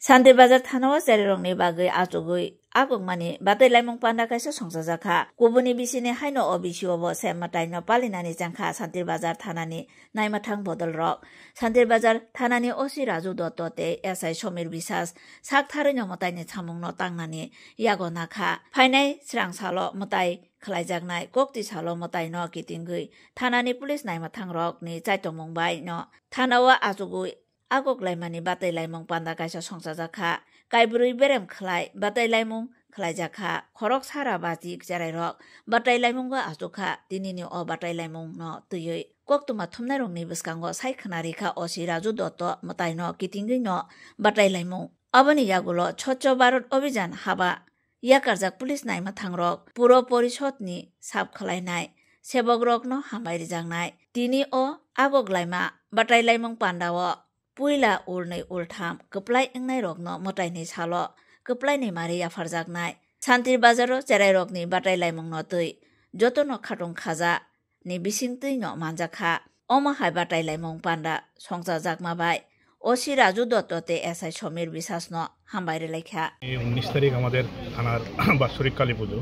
Sandir Bazar Thanawa Serong Bagay Atugui, Agumani, Batelaimong Pandakaisa Songsazaka, Gubuni Bisine Haino Obishuo, Samatai Palinani Zanka, Sandir Bazar Thanani, Naimatang Bodol Rock, Sandir Bazar Thanani Osi Razu Dotote, Esai Shomir Bisas, Saktarino Motani Tamung no Tangani, Yagonaka, Paine, Srang Salo, Motai, Kalaijagnai, Gokti Salo Motai no Kitingui, Thanani Police Naimatang Rock ni Zaitomong Bai no, Thanawa Azugui. Agok laimani batai laimong panda kaisa songsajaka kaibrui berem khlai batai laimong khlaijaka khorok sara baji jarai rok batai laimong ga ajuka dinini o batai laimong no tuyoi koktuma thumnai rongni biskango sai khnari kha osi raju dotto matai no kitingui no batai laimong abani yagulo chocho barot abhijan haba yakarjak police naima thangrok puro porishod ni sab khlainai sebok rok no hambai jangnai tini o agok laima batai laimong panda o Puila urnai ultham, keplai engnai rokno motai ni salo, keplai ni mari yafarjaknai. Santir bazaro cerai rokni batai laimong no tui, joto no khatung khaja, ni bising tui no manjaka, oma hai batai laimong panda, songsa jakma bai. Osi Raju Dottote SI Samir বিশ্বাস ন হামবাইরে লেখা 19 তারিখ আমাদের থানার বাৎসরিক কালী পুজো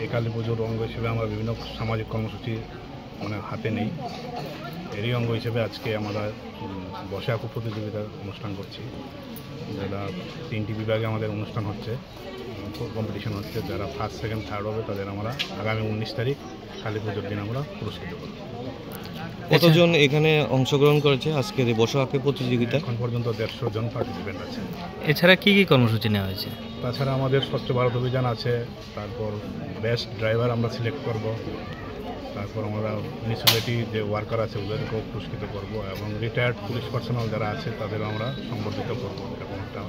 এই কালী পুজোর অঙ্গ হিসেবে আমরা বিভিন্ন সামাজিক কর্মসূচি হাতে নেই এরই অঙ্গ হিসেবে আজকে আমরা বসে আঁকো প্রতিযোগিতার অনুষ্ঠান করছি যেটা 3টি বিভাগে আমাদের অনুষ্ঠান হচ্ছে কম্পিটিশন হচ্ছে যারা ফার্স্ট সেকেন্ড থার্ড হবে তাদের আমরা আগামী 19 তারিখ কালী পুজোর দিন আমরা পুরস্কৃত করব কতজন এখানে অংশগ্রহণ করেছে আজকের এই বসে আঁকো প্রতিযোগিতা এখন পর্যন্ত 150 জন পার্টিসিপেন্ট আছে এছাড়া কি কি কর্মসূচি নেওয়া হয়েছে তাছাড়া আমাদের স্বচ্ছ ভারত অভিযান আছে তারপর বেস্ট ড্রাইভার আমরা সিলেক্ট করব তারপর আমরা মিউনিসিপ্যালিটি যে ওয়ার্কার আছে ওদেরকেও পুরস্কৃত করব এবং রিটায়ার্ড পুলিশ পার্সোনাল যারা আছে তাদেরও আমরা সংবর্ধিত করব এরকম একটা